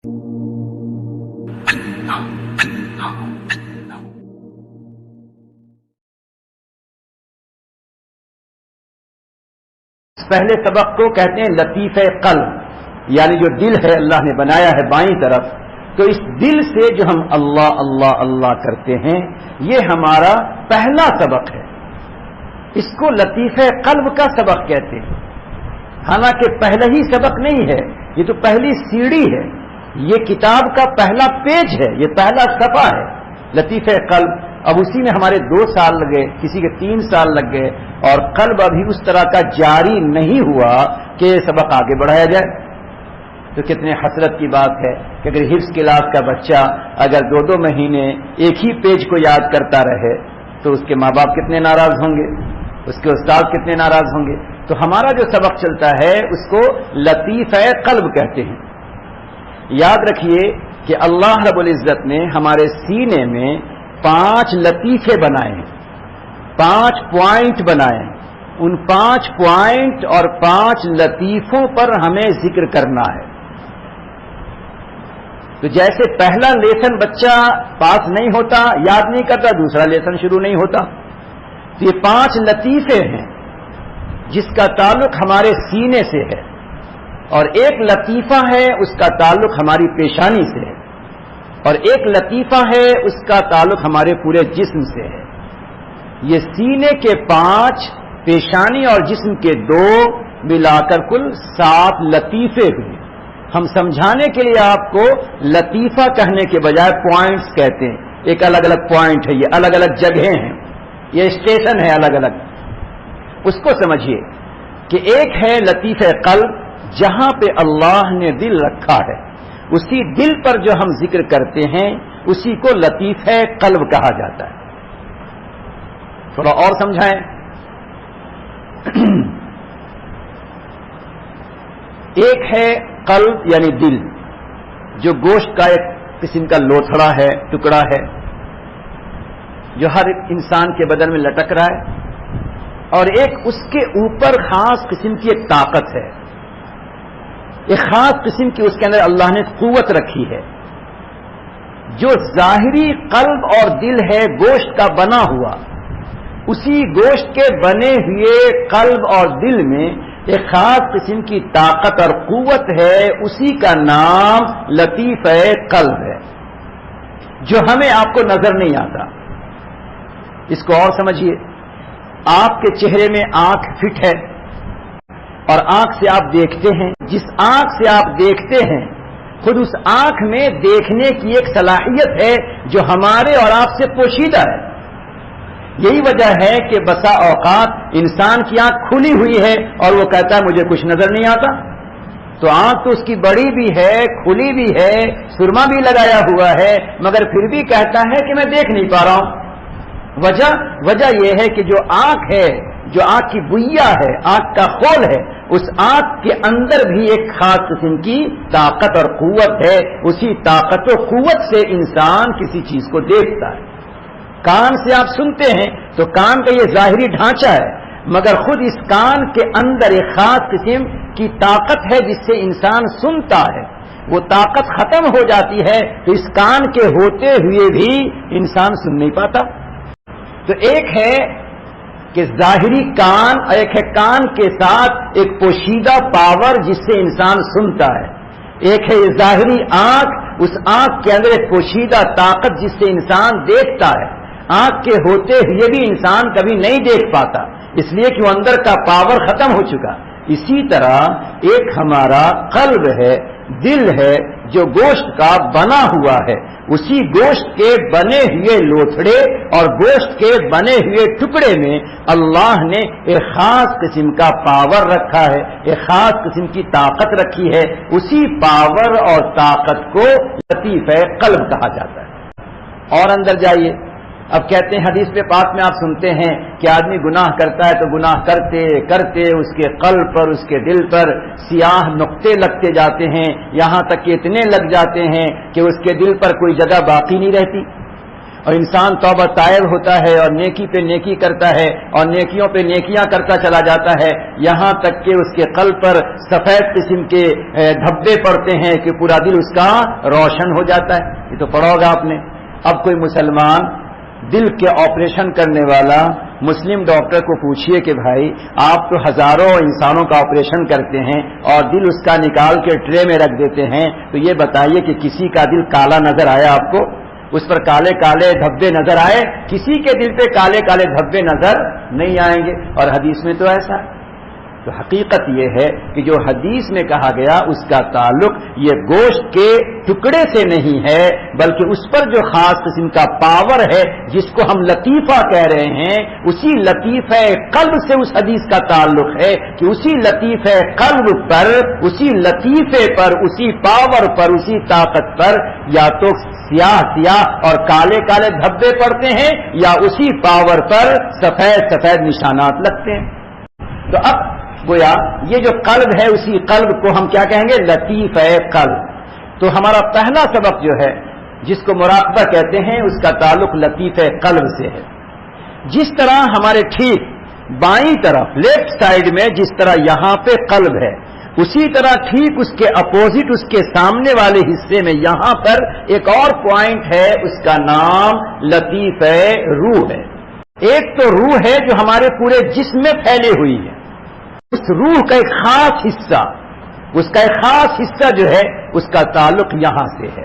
پہلے سبق کو کہتے ہیں لطیف قلب، یعنی جو دل ہے اللہ نے بنایا ہے بائیں طرف، تو اس دل سے جو ہم اللہ اللہ اللہ کرتے ہیں یہ ہمارا پہلا سبق ہے، اس کو لطیف قلب کا سبق کہتے ہیں۔ حالانکہ پہلا ہی سبق نہیں ہے، یہ تو پہلی سیڑھی ہے، یہ کتاب کا پہلا پیج ہے، یہ پہلا صفحہ ہے لطیف قلب۔ اب اسی میں ہمارے 2 سال لگے، کسی کے 3 سال لگ گئے، اور قلب ابھی اس طرح کا جاری نہیں ہوا کہ یہ سبق آگے بڑھایا جائے۔ تو کتنے حسرت کی بات ہے کہ اگر حفظ کلاس کا بچہ اگر 2 مہینے ایک ہی پیج کو یاد کرتا رہے تو اس کے ماں باپ کتنے ناراض ہوں گے، اس کے استاد کتنے ناراض ہوں گے۔ تو ہمارا جو سبق چلتا ہے اس کو لطیف قلب کہتے ہیں۔ یاد رکھیے کہ اللہ رب العزت نے ہمارے سینے میں 5 لطیفے بنائے ہیں، 5 پوائنٹ بنائے ہیں۔ ان 5 پوائنٹ اور 5 لطیفوں پر ہمیں ذکر کرنا ہے۔ تو جیسے پہلا لیسن بچہ پاس نہیں ہوتا، یاد نہیں کرتا، دوسرا لیسن شروع نہیں ہوتا۔ تو یہ 5 لطیفے ہیں جس کا تعلق ہمارے سینے سے ہے، اور ایک لطیفہ ہے اس کا تعلق ہماری پیشانی سے ہے، اور ایک لطیفہ ہے اس کا تعلق ہمارے پورے جسم سے ہے۔ یہ سینے کے 5، پیشانی اور جسم کے 2 ملا کر کل 7 لطیفے ہوئے۔ ہم سمجھانے کے لیے آپ کو لطیفہ کہنے کے بجائے پوائنٹس کہتے ہیں۔ ایک الگ الگ پوائنٹ ہے، یہ الگ الگ جگہیں ہیں، یہ اسٹیشن ہے الگ الگ۔ اس کو سمجھیے کہ ایک ہے لطیف قلب، جہاں پہ اللہ نے دل رکھا ہے، اسی دل پر جو ہم ذکر کرتے ہیں اسی کو لطیف قلب کہا جاتا ہے۔ تھوڑا اور سمجھائیں۔ ایک ہے قلب یعنی دل، جو گوشت کا ایک قسم کا لوتھڑا ہے، ٹکڑا ہے، جو ہر انسان کے بدن میں لٹک رہا ہے، اور ایک اس کے اوپر خاص قسم کی ایک طاقت ہے، ایک خاص قسم کی اس کے اندر اللہ نے قوت رکھی ہے۔ جو ظاہری قلب اور دل ہے گوشت کا بنا ہوا، اسی گوشت کے بنے ہوئے قلب اور دل میں ایک خاص قسم کی طاقت اور قوت ہے، اسی کا نام لطیف قلب ہے، جو ہمیں آپ کو نظر نہیں آتا۔ اس کو اور سمجھیے، آپ کے چہرے میں آنکھ فٹ ہے، اور آنکھ سے آپ دیکھتے ہیں، جس آنکھ سے آپ دیکھتے ہیں خود اس آنکھ میں دیکھنے کی ایک صلاحیت ہے جو ہمارے اور آپ سے پوشیدہ ہے۔ یہی وجہ ہے کہ بسا اوقات انسان کی آنکھ کھلی ہوئی ہے اور وہ کہتا ہے مجھے کچھ نظر نہیں آتا۔ تو آنکھ تو اس کی بڑی بھی ہے، کھلی بھی ہے، سرما بھی لگایا ہوا ہے، مگر پھر بھی کہتا ہے کہ میں دیکھ نہیں پا رہا ہوں۔ وجہ یہ ہے کہ جو آنکھ ہے، جو آنکھ کی بویا ہے، آنکھ کا خول ہے، اس آنکھ کے اندر بھی ایک خاص قسم کی طاقت اور قوت ہے۔ اسی طاقت و قوت سے انسان کسی چیز کو دیکھتا ہے۔ کان سے آپ سنتے ہیں تو کان کا یہ ظاہری ڈھانچہ ہے، مگر خود اس کان کے اندر ایک خاص قسم کی طاقت ہے جس سے انسان سنتا ہے۔ وہ طاقت ختم ہو جاتی ہے تو اس کان کے ہوتے ہوئے بھی انسان سن نہیں پاتا۔ تو ایک ہے کہ ظاہری کان، اور ایک ہے کان کے ساتھ ایک پوشیدہ پاور جس سے انسان سنتا ہے۔ ایک ہے یہ ظاہری آنکھ، اس آنکھ کے اندر ایک پوشیدہ طاقت جس سے انسان دیکھتا ہے۔ آنکھ کے ہوتے ہوئے بھی انسان کبھی نہیں دیکھ پاتا، اس لیے کہ وہ اندر کا پاور ختم ہو چکا۔ اسی طرح ایک ہمارا قلب ہے، دل ہے، جو گوشت کا بنا ہوا ہے، اسی گوشت کے بنے ہوئے لوتھڑے اور گوشت کے بنے ہوئے ٹکڑے میں اللہ نے ایک خاص قسم کا پاور رکھا ہے، ایک خاص قسم کی طاقت رکھی ہے۔ اسی پاور اور طاقت کو لطیف قلب کہا جاتا ہے۔ اور اندر جائیے، اب کہتے ہیں حدیث پہ پاک میں آپ سنتے ہیں کہ آدمی گناہ کرتا ہے تو گناہ کرتے کرتے اس کے قلب پر، اس کے دل پر سیاہ نقطے لگتے جاتے ہیں، یہاں تک کہ اتنے لگ جاتے ہیں کہ اس کے دل پر کوئی جگہ باقی نہیں رہتی۔ اور انسان توبہ طائب ہوتا ہے اور نیکی پہ نیکی کرتا ہے اور نیکیوں پہ نیکیاں کرتا چلا جاتا ہے، یہاں تک کہ اس کے قلب پر سفید قسم کے دھبے پڑتے ہیں کہ پورا دل اس کا روشن ہو جاتا ہے. یہ تو پڑھا ہوگا آپ نے. اب کوئی مسلمان دل کے آپریشن کرنے والا مسلم ڈاکٹر کو پوچھئے کہ بھائی آپ تو ہزاروں انسانوں کا آپریشن کرتے ہیں اور دل اس کا نکال کے ٹرے میں رکھ دیتے ہیں، تو یہ بتائیے کہ کسی کا دل کالا نظر آیا آپ کو؟ اس پر کالے کالے دھبے نظر آئے؟ کسی کے دل پہ کالے کالے دھبے نظر نہیں آئیں گے. اور حدیث میں تو ایسا ہے. تو حقیقت یہ ہے کہ جو حدیث میں کہا گیا اس کا تعلق یہ گوشت کے ٹکڑے سے نہیں ہے، بلکہ اس پر جو خاص قسم کا پاور ہے جس کو ہم لطیفہ کہہ رہے ہیں، اسی لطیفہ قلب سے اس حدیث کا تعلق ہے کہ اسی لطیفہ قلب پر، اسی لطیفے پر، اسی پاور پر، اسی طاقت پر یا تو سیاہ سیاہ اور کالے کالے دھبے پڑتے ہیں یا اسی پاور پر سفید سفید نشانات لگتے ہیں. تو اب گویا یہ جو قلب ہے اسی قلب کو ہم کیا کہیں گے؟ لطیفہ قلب. تو ہمارا پہلا سبق جو ہے جس کو مراقبہ کہتے ہیں اس کا تعلق لطیفہ قلب سے ہے. جس طرح ہمارے ٹھیک بائیں طرف لیفٹ سائڈ میں جس طرح یہاں پہ قلب ہے، اسی طرح ٹھیک اس کے اپوزٹ اس کے سامنے والے حصے میں یہاں پر ایک اور پوائنٹ ہے، اس کا نام لطیفہ روح ہے. ایک تو روح ہے جو ہمارے پورے جسم میں پھیلی ہوئی ہے، اس روح کا ایک خاص حصہ، اس کا ایک خاص حصہ جو ہے اس کا تعلق یہاں سے ہے.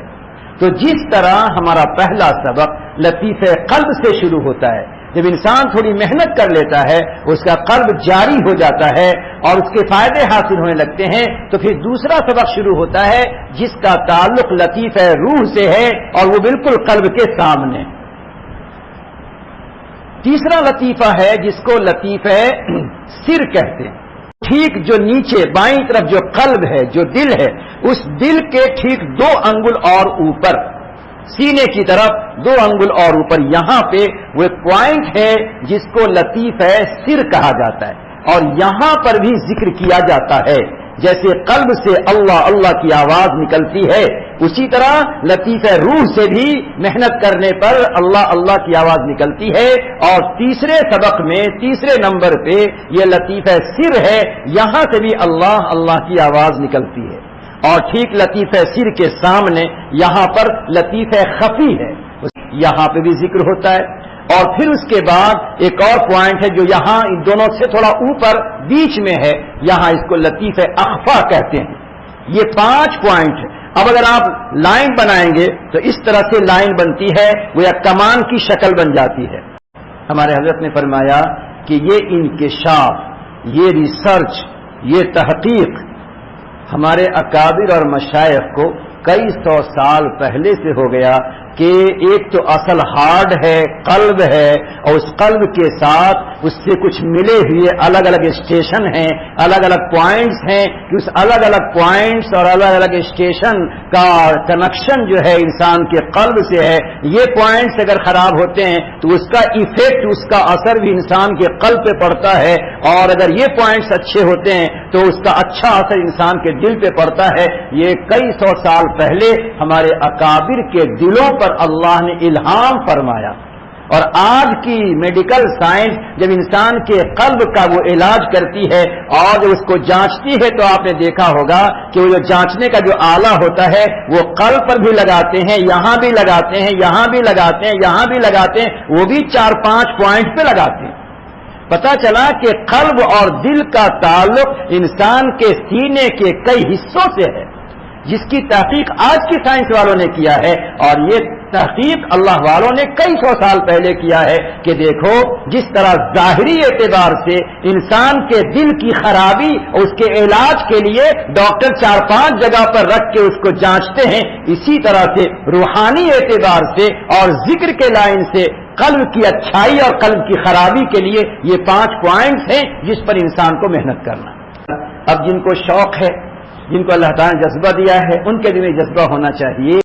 تو جس طرح ہمارا پہلا سبق لطیفہ قلب سے شروع ہوتا ہے، جب انسان تھوڑی محنت کر لیتا ہے اس کا قلب جاری ہو جاتا ہے اور اس کے فائدے حاصل ہونے لگتے ہیں، تو پھر دوسرا سبق شروع ہوتا ہے جس کا تعلق لطیفہ روح سے ہے اور وہ بالکل قلب کے سامنے. تیسرا لطیفہ ہے جس کو لطیفہ سر کہتے ہیں. ٹھیک جو نیچے بائیں طرف جو قلب ہے، جو دل ہے، اس دل کے ٹھیک 2 انگل اور اوپر سینے کی طرف 2 انگل اور اوپر یہاں پہ وہ ایک پوائنٹ ہے جس کو لطیفہ سر کہا جاتا ہے. اور یہاں پر بھی ذکر کیا جاتا ہے. جیسے قلب سے اللہ اللہ کی آواز نکلتی ہے، اسی طرح لطیفہ روح سے بھی محنت کرنے پر اللہ اللہ کی آواز نکلتی ہے. اور تیسرے سبق میں تیسرے نمبر پہ یہ لطیفہ سر ہے، یہاں سے بھی اللہ اللہ کی آواز نکلتی ہے. اور ٹھیک لطیفہ سر کے سامنے یہاں پر لطیفہ خفی ہے، یہاں پہ بھی ذکر ہوتا ہے. اور پھر اس کے بعد ایک اور پوائنٹ ہے جو یہاں ان دونوں سے تھوڑا اوپر بیچ میں ہے، یہاں اس کو لطیفہ اخفا کہتے ہیں. یہ 5 پوائنٹ ہے. اب اگر آپ لائن بنائیں گے تو اس طرح سے لائن بنتی ہے، وہ ایک کمان کی شکل بن جاتی ہے. ہمارے حضرت نے فرمایا کہ یہ انکشاف، یہ ریسرچ، یہ تحقیق ہمارے اکابر اور مشائخ کو کئی 100 سال پہلے سے ہو گیا کہ ایک تو اصل ہارڈ ہے، قلب ہے، اور اس قلب کے ساتھ اس سے کچھ ملے ہوئے الگ الگ اسٹیشن ہیں، الگ الگ پوائنٹس ہیں کہ اس الگ الگ پوائنٹس اور الگ الگ اسٹیشن کا کنیکشن جو ہے انسان کے قلب سے ہے. یہ پوائنٹس اگر خراب ہوتے ہیں تو اس کا ایفیکٹ، اس کا اثر بھی انسان کے قلب پہ پڑتا ہے، اور اگر یہ پوائنٹس اچھے ہوتے ہیں تو اس کا اچھا اثر انسان کے دل پہ پڑتا ہے. یہ کئی 100 سال پہلے ہمارے اکابر کے دلوں پر اللہ نے الہام فرمایا. اور آج کی میڈیکل سائنس جب انسان کے قلب کا وہ علاج کرتی ہے اور جب اس کو جانچتی ہے تو آپ نے دیکھا ہوگا کہ وہ جو جانچنے کا جو آلہ ہوتا ہے وہ قلب پر بھی لگاتے ہیں، یہاں بھی لگاتے ہیں، یہاں بھی لگاتے ہیں، یہاں بھی لگاتے ہیں، وہ بھی 4-5 پوائنٹ پہ لگاتے ہیں. پتا چلا کہ قلب اور دل کا تعلق انسان کے سینے کے کئی حصوں سے ہے، جس کی تحقیق آج کی سائنس والوں نے کیا ہے. اور یہ تحقیق اللہ والوں نے کئی 100 سال پہلے کیا ہے کہ دیکھو جس طرح ظاہری اعتبار سے انسان کے دل کی خرابی اور اس کے علاج کے لیے ڈاکٹر 4-5 جگہ پر رکھ کے اس کو جانچتے ہیں، اسی طرح سے روحانی اعتبار سے اور ذکر کے لائن سے قلب کی اچھائی اور قلب کی خرابی کے لیے یہ 5 پوائنٹس ہیں جس پر انسان کو محنت کرنا. اب جن کو شوق ہے، جن کو اللہ تعالیٰ نے جذبہ دیا ہے، ان کے دل میں جذبہ ہونا چاہیے.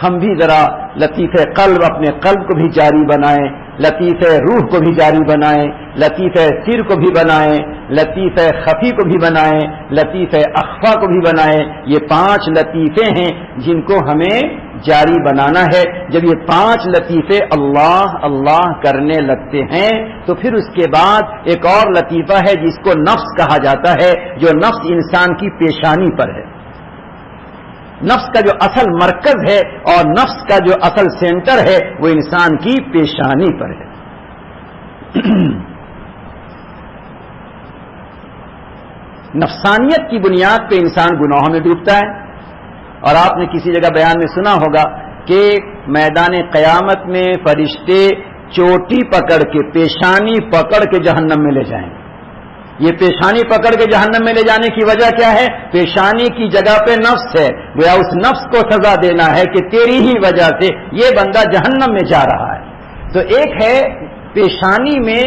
ہم بھی ذرا لطیفہ قلب، اپنے قلب کو بھی جاری بنائیں، لطیفہ روح کو بھی جاری بنائیں، لطیفہ سر کو بھی بنائیں، لطیفہ خفی کو بھی بنائیں، لطیفہ اخفا کو بھی بنائیں. یہ 5 لطیفے ہیں جن کو ہمیں جاری بنانا ہے. جب یہ 5 لطیفے اللہ اللہ کرنے لگتے ہیں تو پھر اس کے بعد ایک اور لطیفہ ہے جس کو نفس کہا جاتا ہے, جو نفس انسان کی پیشانی پر ہے. نفس کا جو اصل مرکز ہے اور نفس کا جو اصل سینٹر ہے وہ انسان کی پیشانی پر ہے. نفسانیت کی بنیاد پہ انسان گناہوں میں ڈوبتا ہے. اور آپ نے کسی جگہ بیان میں سنا ہوگا کہ میدان قیامت میں فرشتے چوٹی پکڑ کے, پیشانی پکڑ کے جہنم میں لے جائیں گے. یہ پیشانی پکڑ کے جہنم میں لے جانے کی وجہ کیا ہے؟ پیشانی کی جگہ پہ نفس ہے, گویا اس نفس کو سزا دینا ہے کہ تیری ہی وجہ سے یہ بندہ جہنم میں جا رہا ہے. تو ایک ہے پیشانی میں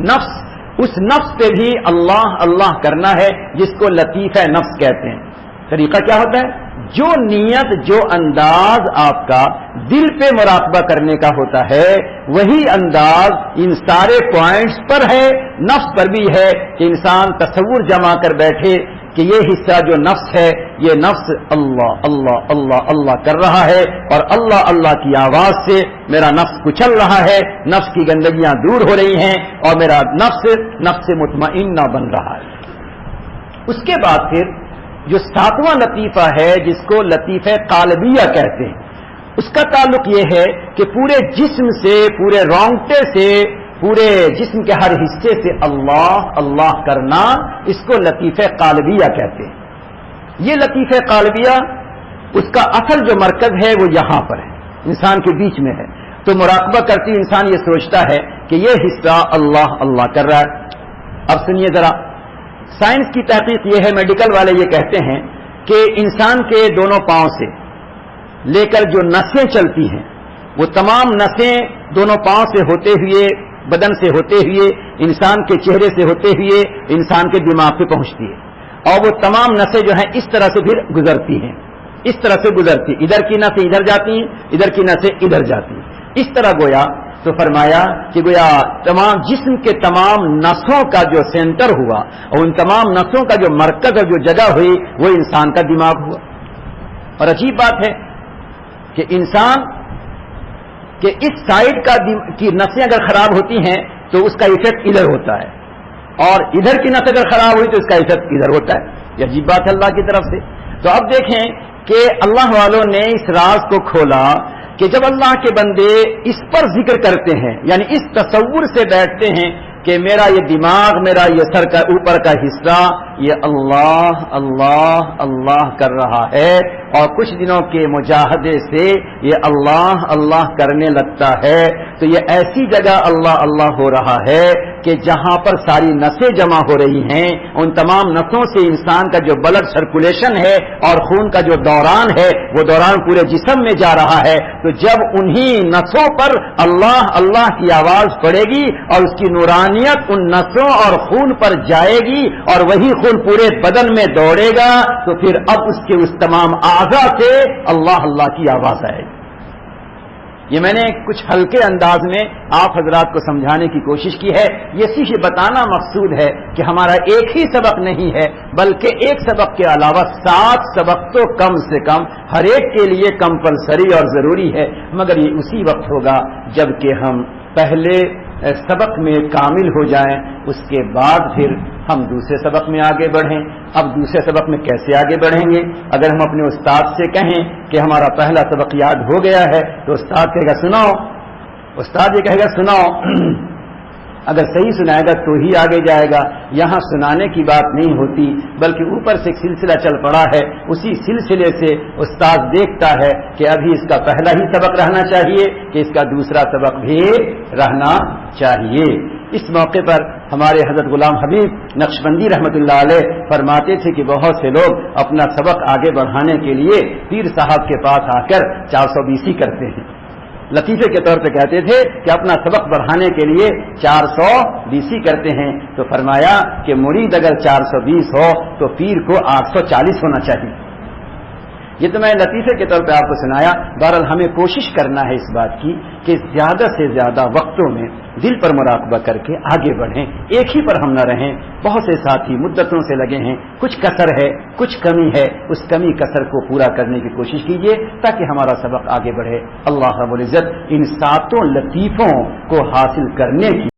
نفس, اس نفس پہ بھی اللہ اللہ کرنا ہے جس کو لطیفہ نفس کہتے ہیں. طریقہ کیا ہوتا ہے؟ جو نیت, جو انداز آپ کا دل پہ مراقبہ کرنے کا ہوتا ہے وہی انداز ان سارے پوائنٹس پر ہے, نفس پر بھی ہے کہ انسان تصور جما کر بیٹھے کہ یہ حصہ جو نفس ہے یہ نفس اللہ اللہ اللہ اللہ کر رہا ہے اور اللہ اللہ کی آواز سے میرا نفس کچل رہا ہے, نفس کی گندگیاں دور ہو رہی ہیں اور میرا نفس مطمئنہ بن رہا ہے. اس کے بعد پھر جو 7واں لطیفہ ہے جس کو لطیفہ قالبیہ کہتے ہیں, اس کا تعلق یہ ہے کہ پورے جسم سے, پورے رونگٹے سے, پورے جسم کے ہر حصے سے اللہ اللہ کرنا, اس کو لطیفہ قالبیہ کہتے ہیں. یہ لطیفہ قالبیہ اس کا اصل جو مرکز ہے وہ یہاں پر ہے, انسان کے بیچ میں ہے. تو مراقبہ کرتی انسان یہ سوچتا ہے کہ یہ حصہ اللہ اللہ کر رہا ہے. اب سنیے ذرا, سائنس کی تحقیق یہ ہے, میڈیکل والے یہ کہتے ہیں کہ انسان کے دونوں پاؤں سے لے کر جو نسیں چلتی ہیں وہ تمام نسیں دونوں پاؤں سے ہوتے ہوئے, بدن سے ہوتے ہوئے, انسان کے چہرے سے ہوتے ہوئے انسان کے دماغ پہ پہنچتی ہے. اور وہ تمام نسیں جو ہیں اس طرح سے پھر گزرتی ہیں, اس طرح سے گزرتی, ادھر کی نسیں ادھر جاتی ہیں, ادھر کی نسیں ادھر جاتی ہیں. اس طرح گویا تو فرمایا کہ گویا تمام جسم کے تمام نسوں کا جو سینٹر ہوا اور ان تمام نسوں کا جو مرکز اور جو جگہ ہوئی وہ انسان کا دماغ ہوا. اور عجیب بات ہے کہ انسان کے اس سائڈ کی نسیں اگر خراب ہوتی ہیں تو اس کا ایفیکٹ ادھر ہوتا ہے, اور ادھر کی نس اگر خراب ہوئی تو اس کا ایفیکٹ ادھر ہوتا ہے. یہ عجیب بات ہے اللہ کی طرف سے. تو اب دیکھیں کہ اللہ والوں نے اس راز کو کھولا کہ جب اللہ کے بندے اس پر ذکر کرتے ہیں, یعنی اس تصور سے بیٹھتے ہیں کہ میرا یہ دماغ, میرا یہ سر کا اوپر کا حصہ یہ اللہ اللہ اللہ کر رہا ہے, اور کچھ دنوں کے مجاہدے سے یہ اللہ اللہ کرنے لگتا ہے, تو یہ ایسی جگہ اللہ اللہ ہو رہا ہے کہ جہاں پر ساری نسیں جمع ہو رہی ہیں, ان تمام نسوں سے انسان کا جو بلڈ سرکولیشن ہے اور خون کا جو دوران ہے وہ دوران پورے جسم میں جا رہا ہے. تو جب انہی نسوں پر اللہ اللہ کی آواز پڑے گی اور اس کی نورانیت ان نسوں اور خون پر جائے گی اور وہی خون پورے بدن میں دوڑے گا, تو پھر اب اس کے اس تمام اعضاء سے اللہ اللہ کی آواز آئے گی. یہ میں نے کچھ ہلکے انداز میں آپ حضرات کو سمجھانے کی کوشش کی ہے. یہ صرف بتانا مقصود ہے کہ ہمارا ایک ہی سبق نہیں ہے, بلکہ ایک سبق کے علاوہ 7 سبق تو کم سے کم ہر ایک کے لیے کمپلسری اور ضروری ہے, مگر یہ اسی وقت ہوگا جب کہ ہم پہلے سبق میں کامل ہو جائیں, اس کے بعد پھر ہم دوسرے سبق میں آگے بڑھیں. اب دوسرے سبق میں کیسے آگے بڑھیں گے؟ اگر ہم اپنے استاد سے کہیں کہ ہمارا پہلا سبق یاد ہو گیا ہے تو استاد کہے گا سناؤ, استاد یہ کہے گا سناؤ, اگر صحیح سنائے گا تو ہی آگے جائے گا. یہاں سنانے کی بات نہیں ہوتی, بلکہ اوپر سے ایک سلسلہ چل پڑا ہے, اسی سلسلے سے استاد دیکھتا ہے کہ ابھی اس کا پہلا ہی سبق رہنا چاہیے کہ اس کا دوسرا سبق بھی رہنا چاہیے. اس موقع پر ہمارے حضرت غلام حبیب نقشبندی رحمت اللہ علیہ فرماتے تھے کہ بہت سے لوگ اپنا سبق آگے بڑھانے کے لیے پیر صاحب کے پاس آ کر 420 کرتے ہیں. لطیفے کے طور پہ کہتے تھے کہ اپنا سبق بڑھانے کے لیے 420 کرتے ہیں. تو فرمایا کہ مرید اگر 420 ہو تو پیر کو 840 ہونا چاہیے. یہ تو میں لطیفے کے طور پہ آپ کو سنایا. بہرحال ہمیں کوشش کرنا ہے اس بات کی کہ زیادہ سے زیادہ وقتوں میں دل پر مراقبہ کر کے آگے بڑھیں, ایک ہی پر ہم نہ رہیں. بہت سے ساتھی مدتوں سے لگے ہیں، کچھ کسر ہے، کچھ کمی ہے، اس کمی کسر کو پورا کرنے کی کوشش کیجیے تاکہ ہمارا سبق آگے بڑھے۔ اللہ رب العزت ان ساتوں لطیفوں کو حاصل کرنے کی